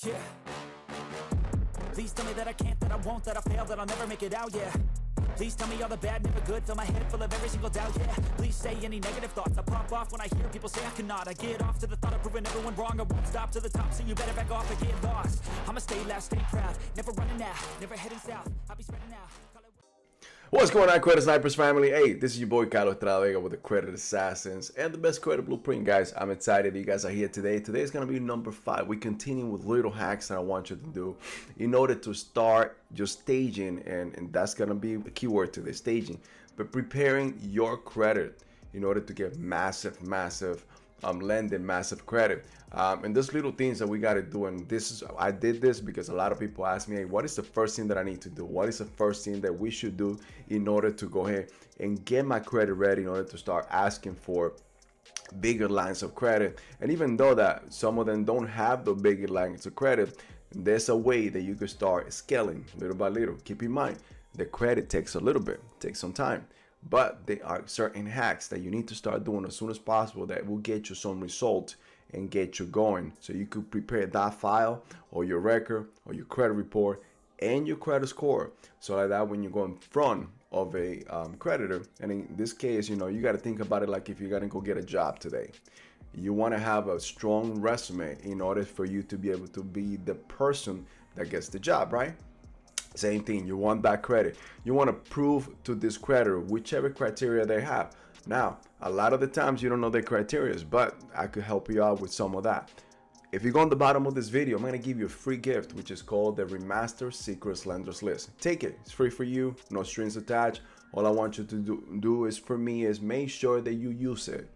Yeah. Please tell me that I can't, that I won't, that I fail, that I'll never make it out, yeah. Please tell me all the bad, never good, fill my head full of every single doubt, yeah. Please say any negative thoughts, I pop off when I hear people say I cannot. I get off to the thought of proving everyone wrong, I won't stop to the top, so you better back off and get lost. I'ma stay loud, stay proud, never running out, never heading south, I'll be spreading out. What's going on, Credit Snipers family? Hey, this is your boy Carlos Travega with the Credit Assassins and the best credit blueprint, guys. I'm excited you guys are here today. Today is going to be number 5. We continue with little hacks that I want you to do in order to start your staging, and that's going to be the keyword today, staging, but preparing your credit in order to get massive lending, massive credit, and there's little things that we got to do. And I did this because a lot of people ask me, hey, what is the first thing that I need to do? What is the first thing that we should do in order to go ahead and get my credit ready, in order to start asking for bigger lines of credit? And even though that some of them don't have the bigger lines of credit, there's a way that you could start scaling little by little. Keep in mind, the credit takes a little bit, takes some time. But there are certain hacks that you need to start doing as soon as possible that will get you some results and get you going, so you could prepare that file or your record or your credit report and your credit score, so like that when you go in front of a creditor. And in this case, you know, you got to think about it like if you're gonna go get a job today. You want to have a strong resume in order for you to be able to be the person that gets the job, right? Same thing, you want that credit. You want to prove to this creditor whichever criteria they have. Now, a lot of the times you don't know their criteria, but I could help you out with some of that. If you go on the bottom of this video, I'm going to give you a free gift, which is called the Remasters Secrets Lenders List. Take it, it's free for you, no strings attached. All I want you to do is for me is make sure that you use it.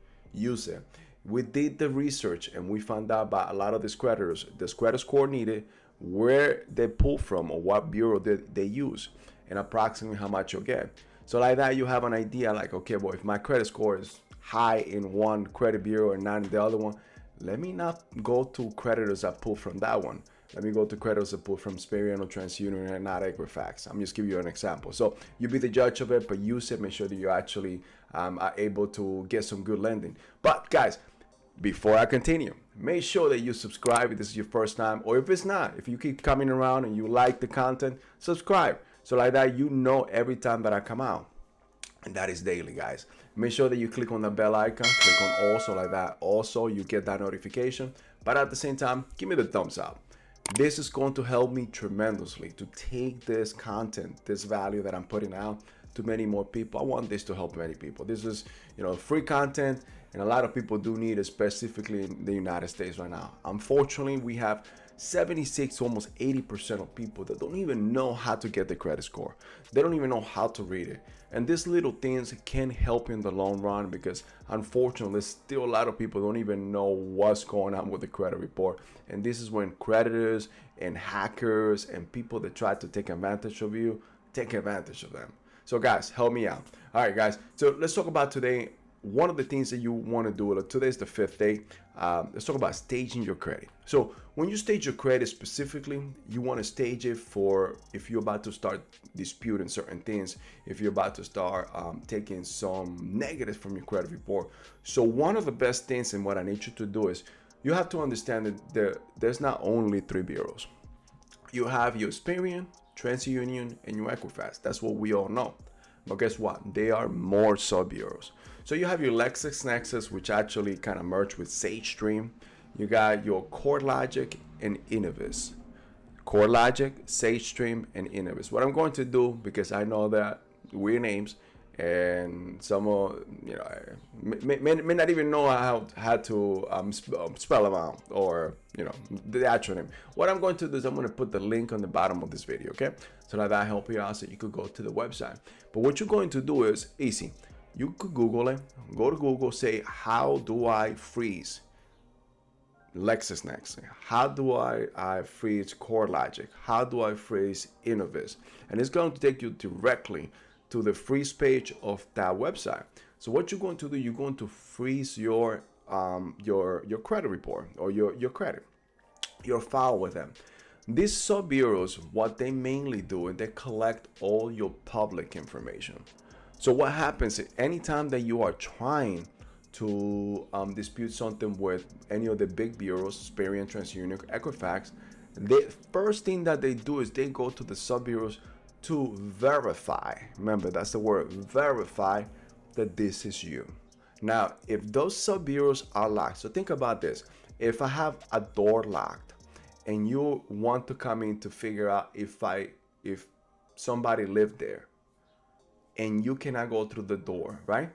We did the research and we found out about a lot of these creditors, this credit score needed, where they pull from or what bureau they use, and approximately how much you'll get. So like that, you have an idea like, okay, well, if my credit score is high in one credit bureau and not in the other one, let me not go to creditors that pull from that one. Let me go to creditors that pull from Experian or TransUnion and not Equifax. I'm just giving you an example. So you be the judge of it, but use it. Make sure that you actually are able to get some good lending. But guys, before I continue, make sure that you subscribe if this is your first time, or if it's not, if you keep coming around and you like the content, subscribe. So like that, you know every time that I come out, and that is daily, guys. Make sure that you click on the bell icon, click on all, so like that also you get that notification. But at the same time, give me the thumbs up. This is going to help me tremendously to take this content, this value that I'm putting out to many more people. I want this to help many people. This is, you know, free content, and a lot of people do need it, specifically in the United States right now. Unfortunately, we have 76 to almost 80% of people that don't even know how to get the credit score. They don't even know how to read it. And these little things can help in the long run, because unfortunately, still a lot of people don't even know what's going on with the credit report. And this is when creditors and hackers and people that try to take advantage of you, take advantage of them. So guys, help me out. All right, guys. So let's talk about today. One of the things that you want to do, today is the 5th day. Let's talk about staging your credit. So when you stage your credit specifically, you want to stage it for if you're about to start disputing certain things, if you're about to start taking some negatives from your credit report. So one of the best things, and what I need you to do, is you have to understand that there's not only 3 bureaus. You have your Experian, TransUnion, and your Equifax. That's what we all know. But guess what? There are more sub-bureaus. So you have your LexisNexis, which actually kind of merged with SageStream. You got your CoreLogic and Innovis. CoreLogic, SageStream, and Innovis. What I'm going to do, because I know that weird names, and some of may not even know how to spell them out, or the actual name. What I'm going to do is I'm going to put the link on the bottom of this video, okay? So that I help you out, so you could go to the website. But what you're going to do is easy. You could Google it. Go to Google, say, how do I freeze LexisNexis? How do I freeze CoreLogic? How do I freeze Innovis? And it's going to take you directly to the freeze page of that website. So what you're going to do, you're going to freeze your credit report, or your credit, your file with them. These sub bureaus, what they mainly do is they collect all your public information. So what happens anytime that you are trying to dispute something with any of the big bureaus, Experian, TransUnion, Equifax, The first thing that they do is they go to the sub-bureaus to verify. Remember, that's the word, verify, that this is you. Now, if those sub-bureaus are locked, so think about this. If I have a door locked and you want to come in to figure out if somebody lived there, and you cannot go through the door, right?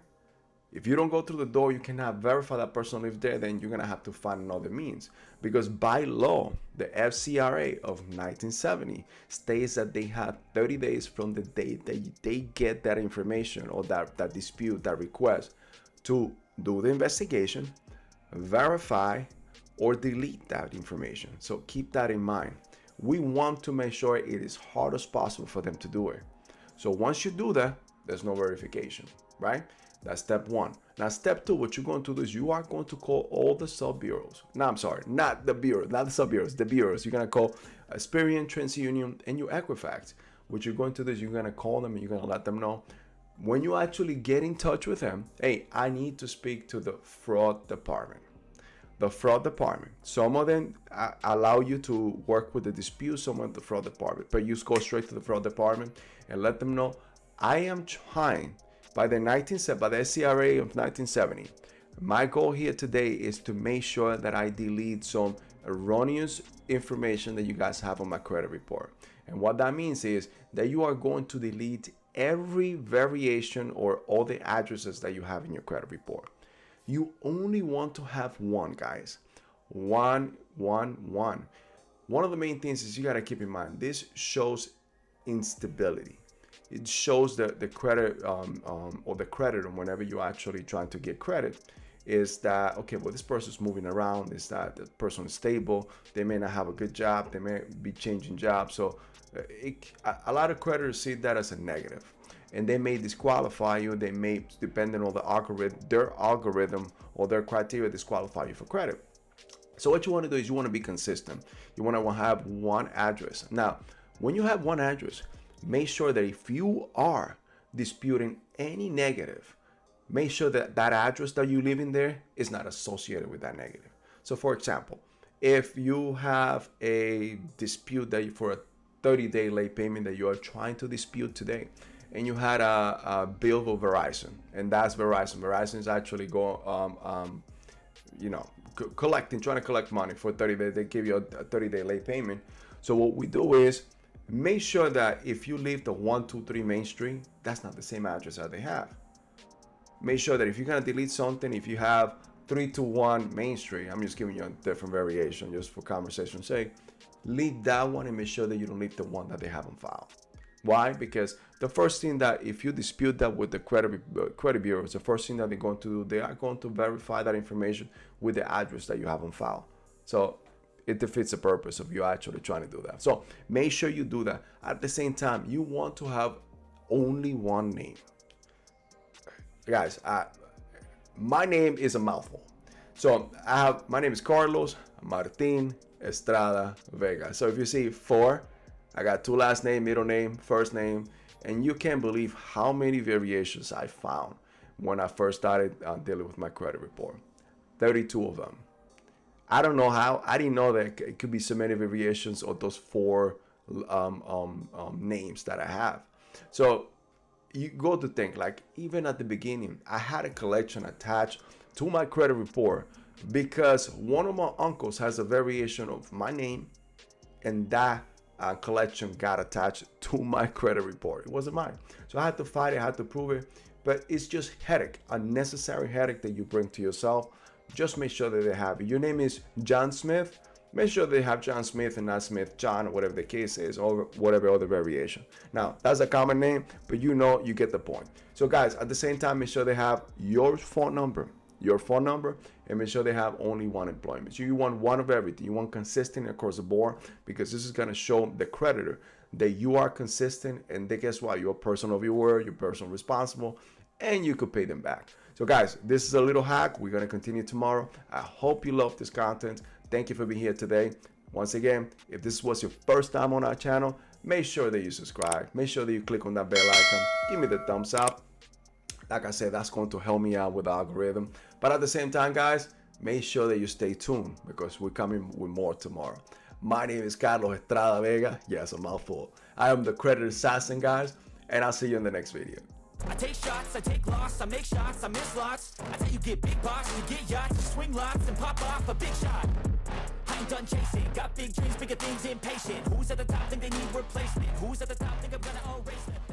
If you don't go through the door, you cannot verify that person lived there, then you're gonna have to find another means. Because by law, the FCRA of 1970 states that they have 30 days from the date that they get that information or that dispute, that request, to do the investigation, verify, or delete that information. So keep that in mind. We want to make sure it is hard as possible for them to do it. So once you do that, there's no verification, right? That's step one. Now, step two, what you're going to do is you are going to call all the sub-bureaus. No, I'm sorry, not the bureau, not the sub-bureaus, the bureaus. You're going to call Experian, TransUnion, and your Equifax. What you're going to do is you're going to call them and you're going to let them know. When you actually get in touch with them, hey, I need to speak to the fraud department. The fraud department. Some of them allow you to work with the dispute, some of the fraud department, but you go straight to the fraud department and let them know, I am trying by the SCRA of 1970. My goal here today is to make sure that I delete some erroneous information that you guys have on my credit report. And what that means is that you are going to delete every variation or all the addresses that you have in your credit report. You only want to have one, guys. One. One of the main things is you got to keep in mind, this shows instability. It shows the credit or the creditor, whenever you're actually trying to get credit, is that, okay, well, this person's moving around, is that the person is stable, they may not have a good job, they may be changing jobs. So a lot of creditors see that as a negative, and they may disqualify you. They may, depending on their algorithm or their criteria, disqualify you for credit. So what you want to do is you want to be consistent. You want to have one address. Now, when you have one address, make sure that if you are disputing any negative, make sure that that address that you live in there is not associated with that negative. So for example, if you have a dispute that for a 30-day late payment that you are trying to dispute today, and you had a bill with Verizon, and that's Verizon. Verizon is actually trying to collect money for 30 days. They give you a 30-day late payment. So what we do is make sure that if you leave the 123 Main Street, that's not the same address that they have. Make sure that if you're gonna delete something, if you have 321 Main Street, I'm just giving you a different variation just for conversation's sake, leave that one and make sure that you don't leave the one that they have on file. Why? Because the first thing that, if you dispute that with the credit bureaus, the first thing that they're going to do, they are going to verify that information with the address that you have on file. So it defeats the purpose of you actually trying to do that. So make sure you do that. At the same time, you want to have only one name. Guys, my name is a mouthful. So my name is Carlos Martin Estrada Vega. So if you see 4, I got 2 last name, middle name, first name, and you can't believe how many variations I found when I first started dealing with my credit report. 32 of them. I don't know how. I didn't know that it could be so many variations of those 4 names that I have. So you go to think, like, even at the beginning, I had a collection attached to my credit report because one of my uncles has a variation of my name, and that collection got attached to my credit report. It wasn't mine. So I had to fight it, I had to prove it. But it's just headache, unnecessary headache that you bring to yourself. Just make sure that they have it. Your name is John Smith. Make sure they have John Smith and not Smith John, or whatever the case is, or whatever other variation. Now, that's a common name, but you get the point. So guys, at the same time, make sure they have your phone number, and make sure they have only one employment. So you want one of everything. You want consistent across the board, because this is going to show the creditor that you are consistent, and then guess what? You're a person of your word, you're a person responsible, and you could pay them back. So guys, this is a little hack. We're going to continue tomorrow. I hope you love this content. Thank you for being here today. Once again, if this was your first time on our channel, make sure that you subscribe. Make sure that you click on that bell icon. Give me the thumbs up. Like I said, that's going to help me out with the algorithm. But at the same time, guys, make sure that you stay tuned, because we're coming with more tomorrow. My name is Carlos Estrada Vega. Yes, a mouthful. I am the Credit Assassin, guys, and I'll see you in the next video. I take shots, I take loss, I make shots, I miss lots. I tell you get big box, you get yachts, you swing lots and pop off a big shot. I ain't done chasing, got big dreams, bigger things, impatient. Who's at the top think they need replacement? Who's at the top think I'm gonna erase them?